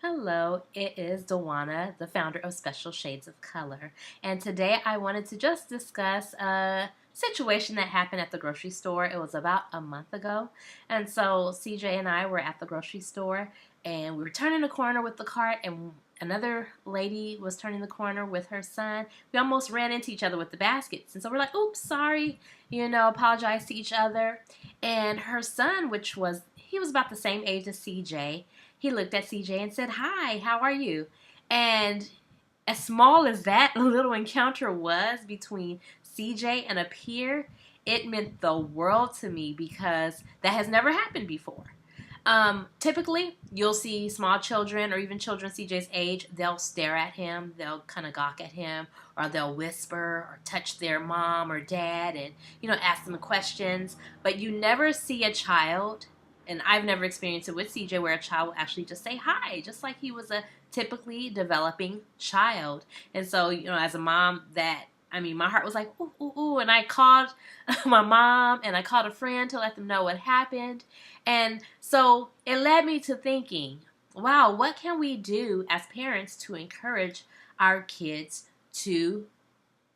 Hello, it is Dewana, the founder of Special Shades of Color, and today I wanted to just discuss a situation that happened at the grocery store. It was about a month ago, and so CJ and I were at the grocery store, and we were turning the corner with the cart, and another lady was turning the corner with her son. We almost ran into each other with the baskets, and so we're like, oops, sorry, apologize to each other. And her son, he was about the same age as CJ, he looked at CJ and said, "Hi, how are you?" And as small as that little encounter was between CJ and a peer, it meant the world to me because that has never happened before. Typically, you'll see small children or even children CJ's age, they'll stare at him, they'll kind of gawk at him, or they'll whisper or touch their mom or dad and, ask them questions. But you never see a child, and I've never experienced it with CJ, where a child will actually just say hi, just like he was a typically developing child. And so, as a mom, my heart was like, ooh, ooh, ooh. And I called my mom and I called a friend to let them know what happened. And so it led me to thinking, wow, what can we do as parents to encourage our kids to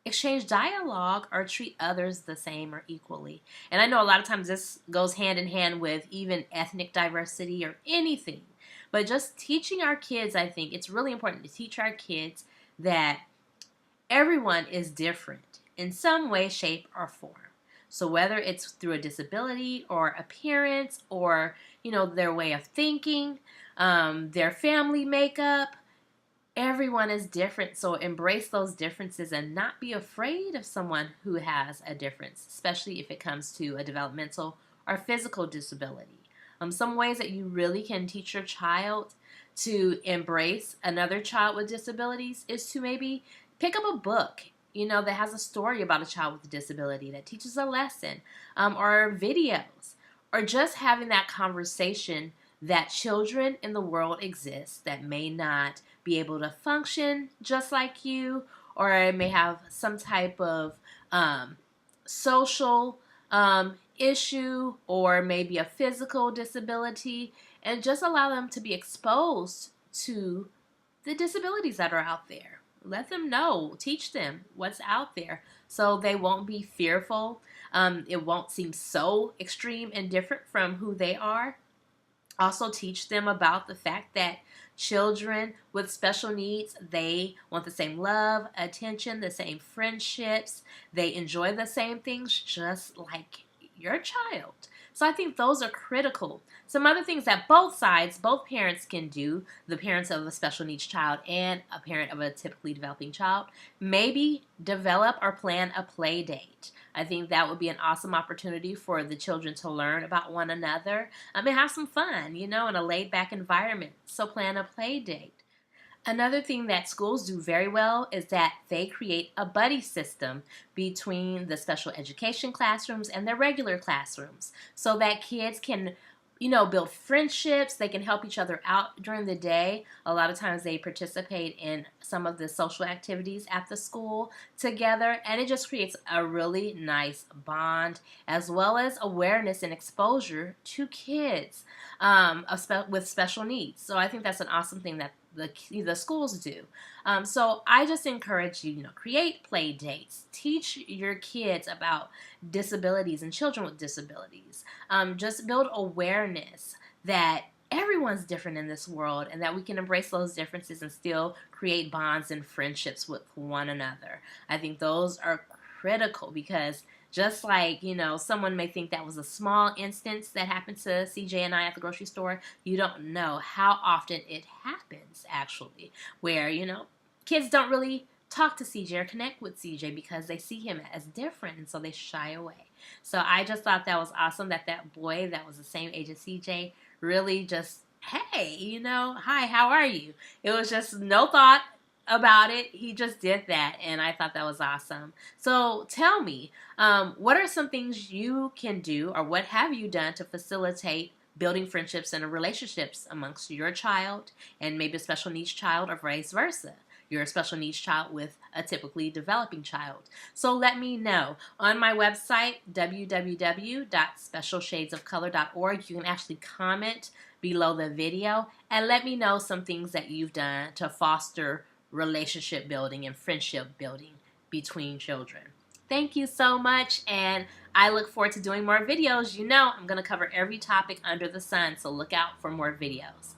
exchange dialogue or treat others the same or equally? And I know a lot of times this goes hand in hand with even ethnic diversity or anything. But just teaching our kids, I think it's really important to teach our kids that everyone is different in some way, shape, or form. So whether it's through a disability or appearance or, their way of thinking, their family makeup, everyone is different. So embrace those differences and not be afraid of someone who has a difference, especially if it comes to a developmental or physical disability. Some ways that you really can teach your child to embrace another child with disabilities is to maybe pick up a book, that has a story about a child with a disability that teaches a lesson, or videos, or just having that conversation that children in the world exist that may not be able to function just like you, or may have some type of social issue, or maybe a physical disability, and just allow them to be exposed to the disabilities that are out there. Let them know, teach them what's out there so they won't be fearful. It won't seem so extreme and different from who they are. Also teach them about the fact that children with special needs, they want the same love, attention, the same friendships. They enjoy the same things just like your child. So I think those are critical. Some other things that both parents can do, the parents of a special needs child and a parent of a typically developing child, maybe develop or plan a play date. I think that would be an awesome opportunity for the children to learn about one another and have some fun, in a laid-back environment. So plan a play date. Another thing that schools do very well is that they create a buddy system between the special education classrooms and their regular classrooms so that kids can, build friendships. They can help each other out during the day. A lot of times they participate in some of the social activities at the school together, and it just creates a really nice bond as well as awareness and exposure to kids with special needs. So I think that's an awesome thing that the schools do. So I just encourage you, create play dates. Teach your kids about disabilities and children with disabilities. Just build awareness that everyone's different in this world and that we can embrace those differences and still create bonds and friendships with one another. I think those are critical because just like, someone may think that was a small instance that happened to CJ and I at the grocery store, you don't know how often it happens, actually, where, kids don't really talk to CJ or connect with CJ because they see him as different, and so they shy away. So I just thought that was awesome that boy that was the same age as CJ really just, hey, hi, how are you? It was just no thought about it. He just did that, and I thought that was awesome. So tell me, what are some things you can do, or what have you done to facilitate building friendships and relationships amongst your child and maybe a special needs child, or vice versa? your special needs child with a typically developing child. So let me know. On my website, www.specialshadesofcolor.org, you can actually comment below the video and let me know some things that you've done to foster relationship building and friendship building between children. Thank you so much, and I look forward to doing more videos. You know, I'm going to cover every topic under the sun, so look out for more videos.